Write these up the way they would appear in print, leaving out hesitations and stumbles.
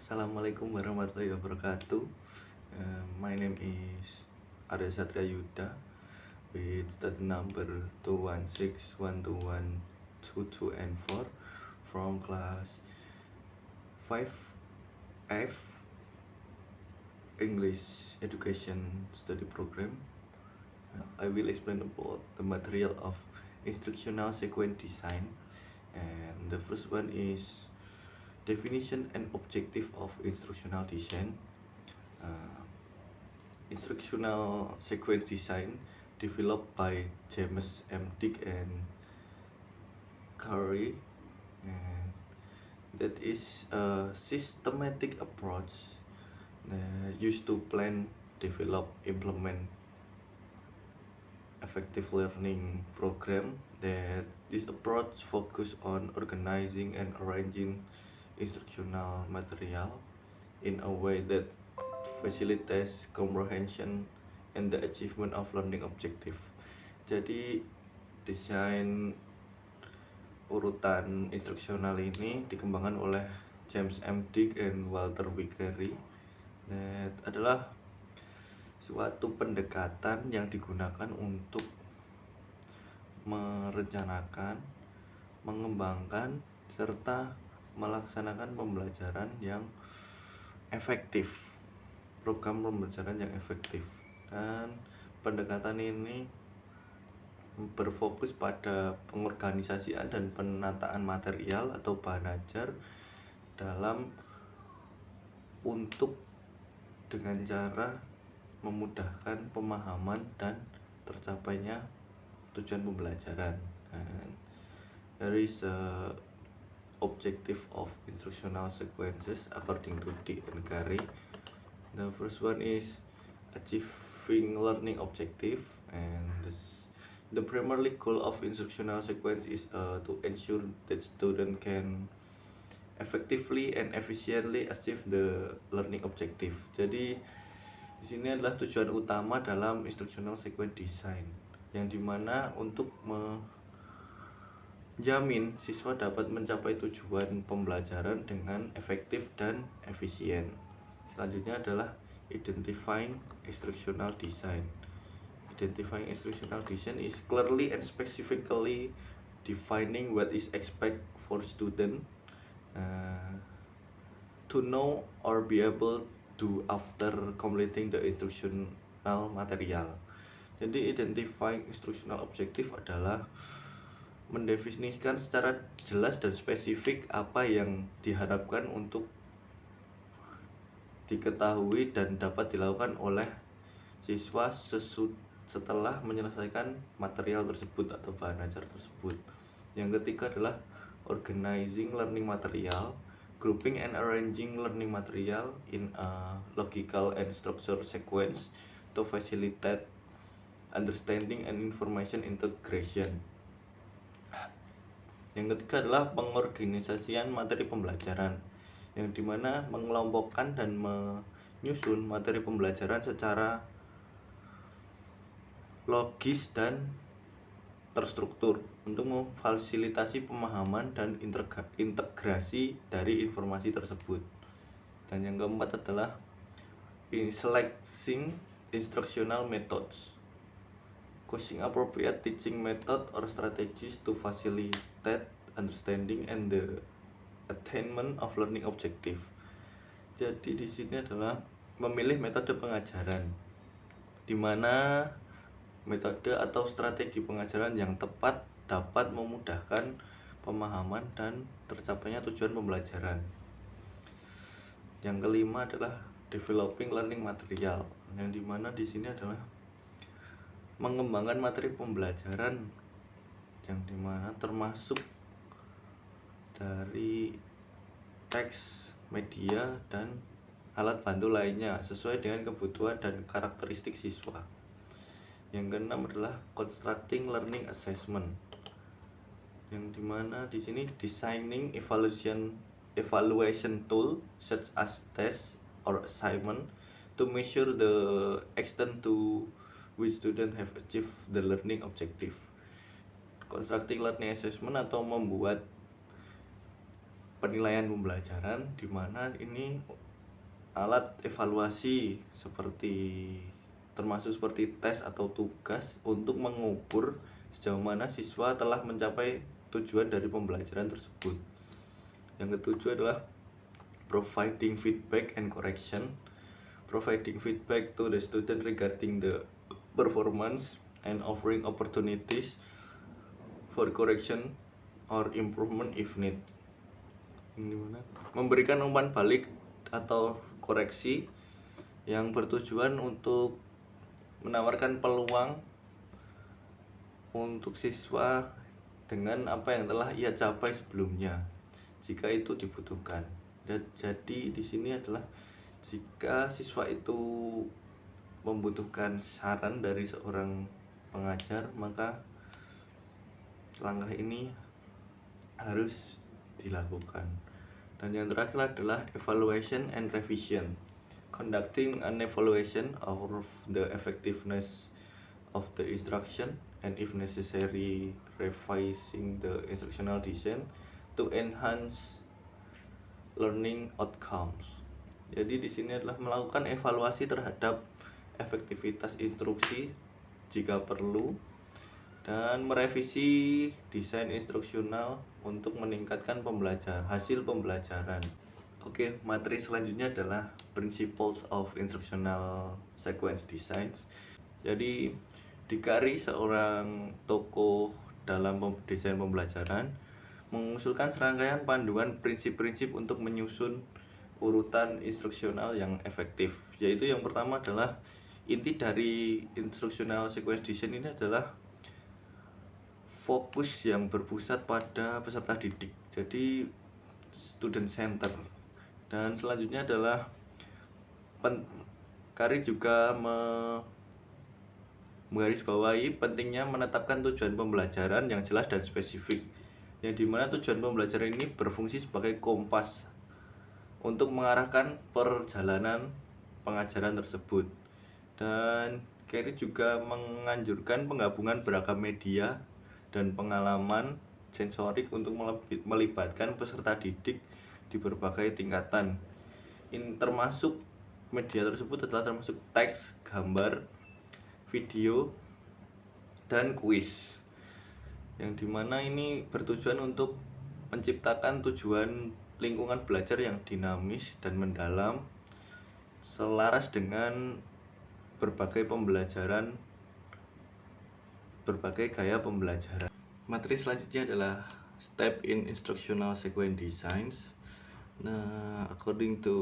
Assalamualaikum warahmatullahi wabarakatuh. My name is Arya Satria Yuda with the number 216121222 and 4 from class 5F English Education Study Program. I will explain about the material of instructional sequence design, and the first one is definition and objective of instructional design. Instructional sequence design developed by James M. Dick and Curry, and that is a systematic approach used to plan, develop, implement effective learning program. That this approach focus on organizing and arranging instructional material in a way that facilitates comprehension and the achievement of learning objective. Jadi desain urutan instruksional ini dikembangkan oleh James M. Dick dan Walter Vickery. That adalah suatu pendekatan yang digunakan untuk merencanakan, mengembangkan, serta melaksanakan pembelajaran yang efektif, program pembelajaran yang efektif. Dan pendekatan ini berfokus pada pengorganisasian dan penataan material atau bahan ajar dalam untuk dengan cara memudahkan pemahaman dan tercapainya tujuan pembelajaran. And there is a objective of instructional sequences according to Dick and Curry. The first one is achieving learning objective, and the primary goal of instructional sequence is to ensure that student can effectively and efficiently achieve the learning objective. Jadi di sini adalah tujuan utama dalam instructional sequence design, yang dimana untuk menjamin siswa dapat mencapai tujuan pembelajaran dengan efektif dan efisien. Selanjutnya adalah identifying instructional design. Identifying instructional design is clearly and specifically defining what is expected for student to know or be able to after completing the instructional material. Jadi identifying instructional objective adalah mendefinisikan secara jelas dan spesifik apa yang diharapkan untuk diketahui dan dapat dilakukan oleh siswa setelah menyelesaikan material tersebut atau bahan ajar tersebut. Yang ketiga adalah organizing learning material, grouping and arranging learning material in a logical and structured sequence to facilitate understanding and information integration. Yang ketiga adalah pengorganisasian materi pembelajaran, yang dimana mengelompokkan dan menyusun materi pembelajaran secara logis dan terstruktur untuk memfasilitasi pemahaman dan integrasi dari informasi tersebut. Dan yang keempat adalah selecting instructional methods, choosing appropriate teaching method or strategies to facilitate understanding and the attainment of learning objective. Jadi di sini adalah memilih metode pengajaran, di mana metode atau strategi pengajaran yang tepat dapat memudahkan pemahaman dan tercapainya tujuan pembelajaran. Yang kelima adalah developing learning material, yang dimana di sini adalah mengembangkan materi pembelajaran, yang dimana termasuk dari teks, media, dan alat bantu lainnya sesuai dengan kebutuhan dan karakteristik siswa. Yang keenam adalah constructing learning assessment, yang dimana di sini designing evaluation tool such as test or assignment to measure the extent to which student have achieved the learning objective. Constructing learning assessment atau membuat penilaian pembelajaran, di mana ini alat evaluasi termasuk seperti tes atau tugas untuk mengukur sejauh mana siswa telah mencapai tujuan dari pembelajaran tersebut. Yang ketujuh adalah providing feedback and correction. Providing feedback to the student regarding the performance and offering opportunities for correction or improvement if need. Memberikan umpan balik atau koreksi yang bertujuan untuk menawarkan peluang untuk siswa dengan apa yang telah ia capai sebelumnya jika itu dibutuhkan. Dan jadi di sini adalah jika siswa itu membutuhkan saran dari seorang pengajar, maka langkah ini harus dilakukan. Dan yang terakhir adalah evaluation and revision. Conducting an evaluation of the effectiveness of the instruction and if necessary revising the instructional design to enhance learning outcomes. Jadi di sini adalah melakukan evaluasi terhadap efektivitas instruksi jika perlu, dan merevisi desain instruksional untuk meningkatkan hasil pembelajaran. Oke, materi selanjutnya adalah Principles of Instructional Sequence Designs. Jadi Dicari, seorang tokoh dalam desain pembelajaran, mengusulkan serangkaian panduan prinsip-prinsip untuk menyusun urutan instruksional yang efektif. Yaitu yang pertama adalah inti dari Instructional Sequence Design ini adalah fokus yang berpusat pada peserta didik, jadi student center. Dan selanjutnya adalah Kari juga menggarisbawahi pentingnya menetapkan tujuan pembelajaran yang jelas dan spesifik, yang dimana tujuan pembelajaran ini berfungsi sebagai kompas untuk mengarahkan perjalanan pengajaran tersebut. Dan Carey juga menganjurkan penggabungan beragam media dan pengalaman sensorik untuk melibatkan peserta didik di berbagai tingkatan. Termasuk media tersebut adalah termasuk teks, gambar, video, dan kuis, yang dimana ini bertujuan untuk menciptakan tujuan lingkungan belajar yang dinamis dan mendalam, selaras dengan berbagai gaya pembelajaran. Materi selanjutnya adalah Step in Instructional Sequence Designs. Nah, according to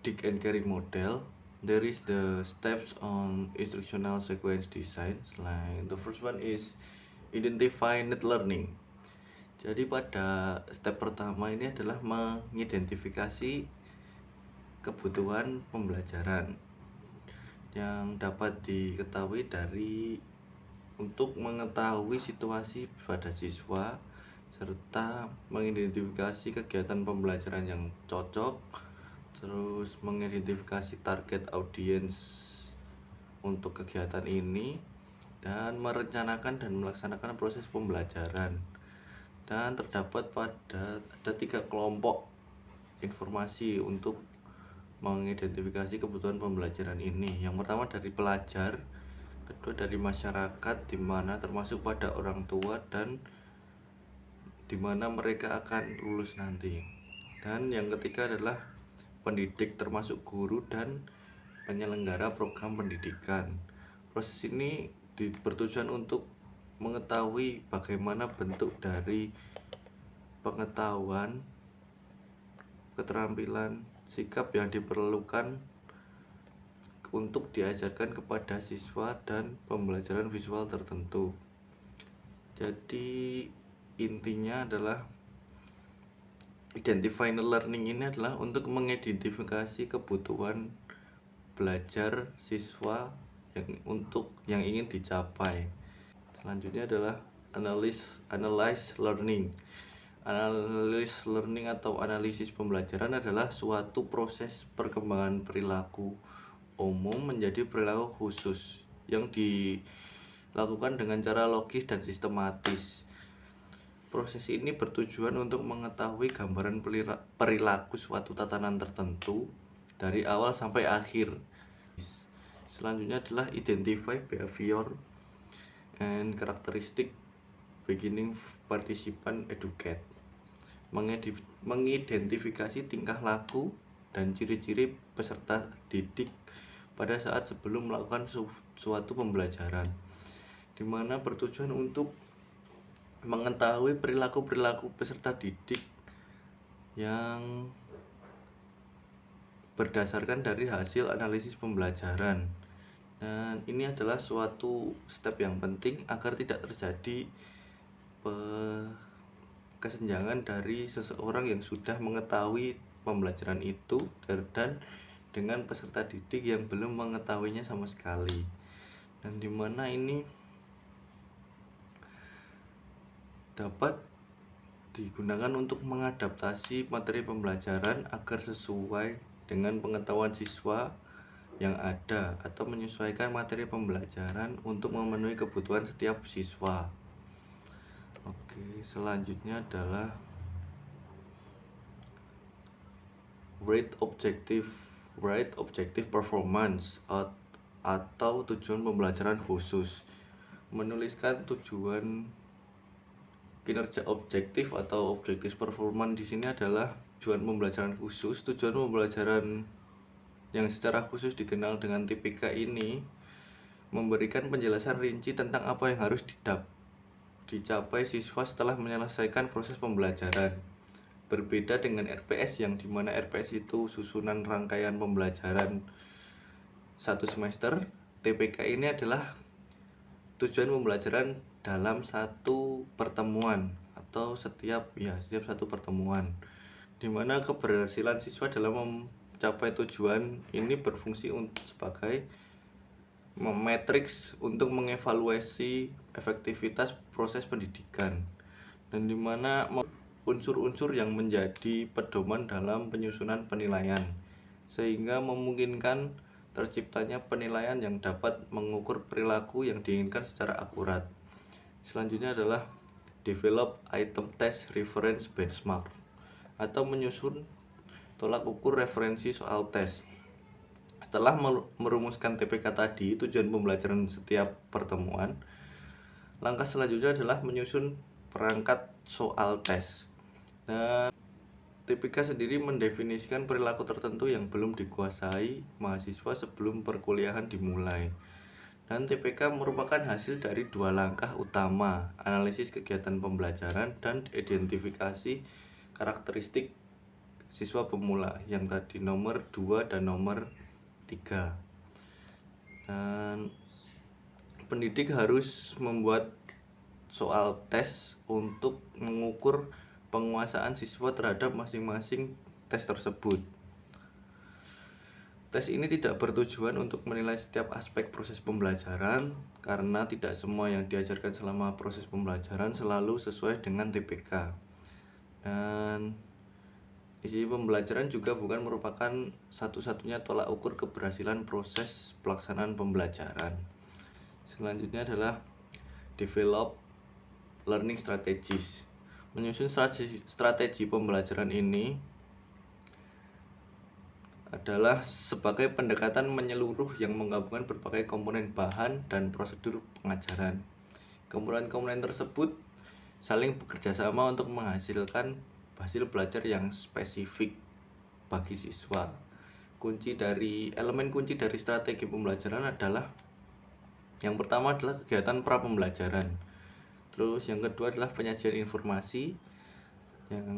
Dick and Carey model, there is the steps on instructional sequence design. Like the first one is identify need learning. Jadi pada step pertama ini adalah mengidentifikasi kebutuhan pembelajaran yang dapat diketahui untuk mengetahui situasi pada siswa, serta mengidentifikasi kegiatan pembelajaran yang cocok, terus mengidentifikasi target audiens untuk kegiatan ini, dan merencanakan dan melaksanakan proses pembelajaran. Dan terdapat ada 3 kelompok informasi untuk mengidentifikasi kebutuhan pembelajaran ini. Yang pertama dari pelajar, kedua dari masyarakat, di mana termasuk pada orang tua dan di mana mereka akan lulus nanti. Dan yang ketiga adalah pendidik, termasuk guru dan penyelenggara program pendidikan. Proses ini bertujuan untuk mengetahui bagaimana bentuk dari pengetahuan, keterampilan, sikap yang diperlukan untuk diajarkan kepada siswa dan pembelajaran visual tertentu. Jadi intinya adalah identify learning ini adalah untuk mengidentifikasi kebutuhan belajar siswa yang ingin dicapai. Selanjutnya adalah analyze learning. Analysis learning atau analisis pembelajaran adalah suatu proses perkembangan perilaku umum menjadi perilaku khusus yang dilakukan dengan cara logis dan sistematis. Proses ini bertujuan untuk mengetahui gambaran perilaku suatu tatanan tertentu dari awal sampai akhir. Selanjutnya adalah identify behavior and characteristic beginning participant educate. Mengidentifikasi tingkah laku dan ciri-ciri peserta didik pada saat sebelum melakukan suatu pembelajaran, di mana bertujuan untuk mengetahui perilaku-perilaku peserta didik yang berdasarkan dari hasil analisis pembelajaran. Dan ini adalah suatu step yang penting agar tidak terjadi kesenjangan dari seseorang yang sudah mengetahui pembelajaran itu dan dengan peserta didik yang belum mengetahuinya sama sekali. Dan dimana ini dapat digunakan untuk mengadaptasi materi pembelajaran agar sesuai dengan pengetahuan siswa yang ada atau menyesuaikan materi pembelajaran untuk memenuhi kebutuhan setiap siswa. Oke, selanjutnya adalah rate objective performance atau tujuan pembelajaran khusus. Menuliskan tujuan kinerja objektif atau objektif performance di sini adalah tujuan pembelajaran khusus. Tujuan pembelajaran yang secara khusus dikenal dengan TPK ini memberikan penjelasan rinci tentang apa yang harus dicapai siswa setelah menyelesaikan proses pembelajaran. Berbeda dengan RPS yang dimana RPS itu susunan rangkaian pembelajaran satu semester, TPK ini adalah tujuan pembelajaran dalam satu pertemuan atau setiap satu pertemuan, dimana keberhasilan siswa dalam mencapai tujuan ini berfungsi sebagai matriks untuk mengevaluasi efektivitas proses pendidikan, dan dimana unsur-unsur yang menjadi pedoman dalam penyusunan penilaian, sehingga memungkinkan terciptanya penilaian yang dapat mengukur perilaku yang diinginkan secara akurat. Selanjutnya adalah develop item test reference benchmark atau menyusun tolak ukur referensi soal tes. Setelah merumuskan TPK tadi, tujuan pembelajaran setiap pertemuan, langkah selanjutnya adalah menyusun perangkat soal tes. Dan TPK sendiri mendefinisikan perilaku tertentu yang belum dikuasai mahasiswa sebelum perkuliahan dimulai. Dan TPK merupakan hasil dari dua langkah utama, analisis kegiatan pembelajaran dan identifikasi karakteristik siswa pemula yang tadi nomor 2 dan nomor 3. Dan pendidik harus membuat soal tes untuk mengukur penguasaan siswa terhadap masing-masing tes tersebut. Tes ini tidak bertujuan untuk menilai setiap aspek proses pembelajaran, karena tidak semua yang diajarkan selama proses pembelajaran selalu sesuai dengan TPK. Dan isi pembelajaran juga bukan merupakan satu-satunya tolak ukur keberhasilan proses pelaksanaan pembelajaran. Selanjutnya adalah develop learning strategies. Menyusun strategi pembelajaran ini adalah sebagai pendekatan menyeluruh yang menggabungkan berbagai komponen bahan dan prosedur pengajaran. Komponen-komponen tersebut saling bekerja sama untuk menghasilkan hasil belajar yang spesifik bagi siswa. Elemen kunci dari strategi pembelajaran adalah, yang pertama adalah kegiatan pra pembelajaran. Terus yang kedua adalah penyajian informasi. Yang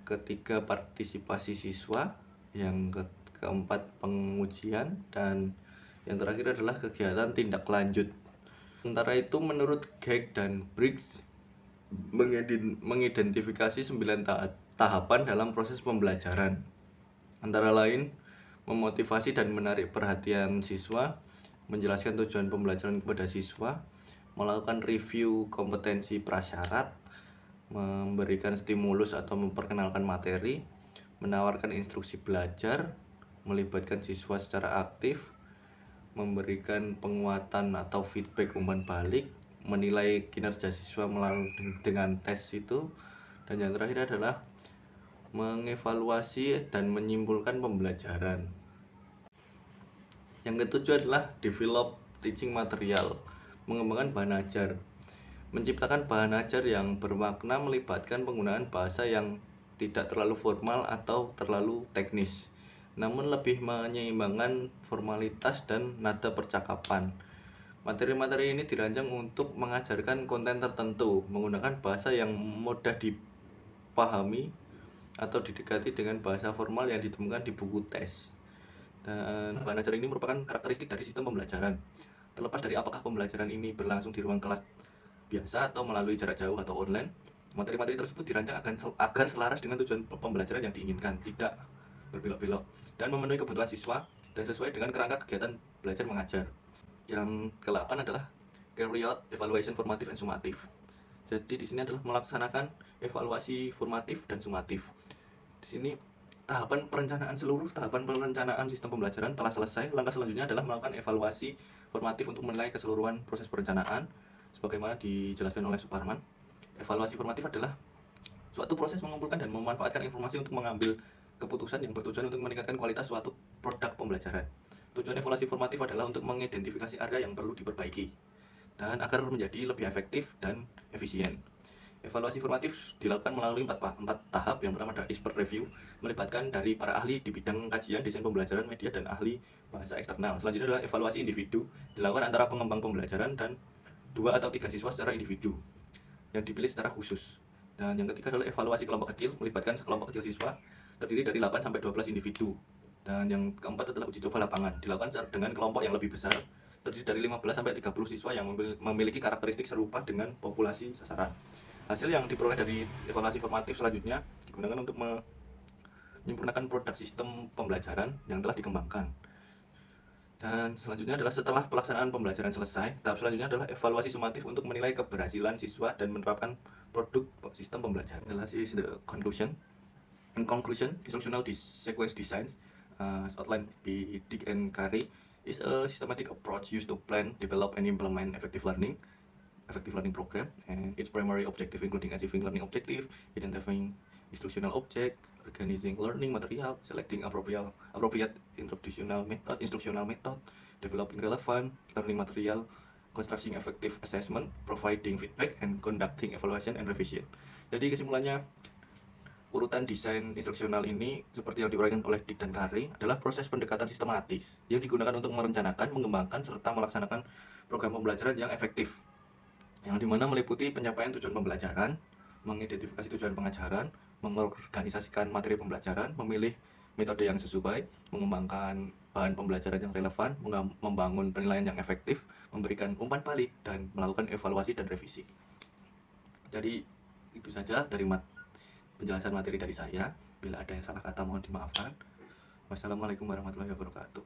ketiga partisipasi siswa. Yang keempat pengujian. Dan yang terakhir adalah kegiatan tindak lanjut. Sementara itu menurut Geek dan Briggs mengidentifikasi 9 tahapan dalam proses pembelajaran. Antara lain memotivasi dan menarik perhatian siswa, menjelaskan tujuan pembelajaran kepada siswa, melakukan review kompetensi prasyarat, memberikan stimulus atau memperkenalkan materi, menawarkan instruksi belajar, melibatkan siswa secara aktif, memberikan penguatan atau feedback umpan balik, menilai kinerja siswa melalui dengan tes itu. Dan yang terakhir adalah mengevaluasi dan menyimpulkan pembelajaran. Yang ketujuh adalah develop teaching material, mengembangkan bahan ajar. Menciptakan bahan ajar yang bermakna melibatkan penggunaan bahasa yang tidak terlalu formal atau terlalu teknis, namun lebih menyeimbangkan formalitas dan nada percakapan. Materi-materi ini dirancang untuk mengajarkan konten tertentu, menggunakan bahasa yang mudah dipahami atau didekati dengan bahasa formal yang ditemukan di buku tes. Dan bahan ajar ini merupakan karakteristik dari sistem pembelajaran. Terlepas dari apakah pembelajaran ini berlangsung di ruang kelas biasa atau melalui jarak jauh atau online, materi-materi tersebut dirancang agar selaras dengan tujuan pembelajaran yang diinginkan, tidak berbelok-belok, dan memenuhi kebutuhan siswa dan sesuai dengan kerangka kegiatan belajar mengajar. Yang ke-8 adalah carry out evaluation formative and summative. Jadi di sini adalah melaksanakan evaluasi formatif dan sumatif. Di sini seluruh tahapan perencanaan sistem pembelajaran telah selesai. Langkah selanjutnya adalah melakukan evaluasi formatif untuk menilai keseluruhan proses perencanaan sebagaimana dijelaskan oleh Suparman. Evaluasi formatif adalah suatu proses mengumpulkan dan memanfaatkan informasi untuk mengambil keputusan yang bertujuan untuk meningkatkan kualitas suatu produk pembelajaran. Tujuan evaluasi formatif adalah untuk mengidentifikasi area yang perlu diperbaiki dan agar menjadi lebih efektif dan efisien. Evaluasi formatif dilakukan melalui empat tahap. Yang pertama adalah expert review, melibatkan dari para ahli di bidang kajian, desain pembelajaran, media, dan ahli bahasa eksternal. Selanjutnya adalah evaluasi individu, dilakukan antara pengembang pembelajaran dan 2 atau 3 siswa secara individu yang dipilih secara khusus. Dan yang ketiga adalah evaluasi kelompok kecil, melibatkan sekelompok kecil siswa terdiri dari 8-12 individu. Dan yang keempat adalah uji coba lapangan, dilakukan dengan kelompok yang lebih besar terdiri dari 15-30 siswa yang memiliki karakteristik serupa dengan populasi sasaran. Hasil yang diperoleh dari evaluasi formatif selanjutnya digunakan untuk menyempurnakan produk sistem pembelajaran yang telah dikembangkan. Dan selanjutnya adalah setelah pelaksanaan pembelajaran selesai, tahap selanjutnya adalah evaluasi sumatif untuk menilai keberhasilan siswa dan menerapkan produk sistem pembelajaran. This is the conclusion. In conclusion, instructional sequence design, as outlined by Dick and Carey, is a systematic approach used to plan, develop, and implement effective learning program, and its primary objective including achieving learning objective, identifying instructional object, organizing learning material, selecting appropriate instructional method, developing relevant learning material, constructing effective assessment, providing feedback, and conducting evaluation and revision. Jadi kesimpulannya, urutan desain instruksional ini seperti yang diuraikan oleh Dick dan Carey adalah proses pendekatan sistematis yang digunakan untuk merencanakan, mengembangkan, serta melaksanakan program pembelajaran yang efektif, yang dimana meliputi pencapaian tujuan pembelajaran, mengidentifikasi tujuan pengajaran, mengorganisasikan materi pembelajaran, memilih metode yang sesuai, mengembangkan bahan pembelajaran yang relevan, membangun penilaian yang efektif, memberikan umpan balik, dan melakukan evaluasi dan revisi. Jadi itu saja dari penjelasan materi dari saya. Bila ada yang salah kata mohon dimaafkan. Wassalamualaikum warahmatullahi wabarakatuh.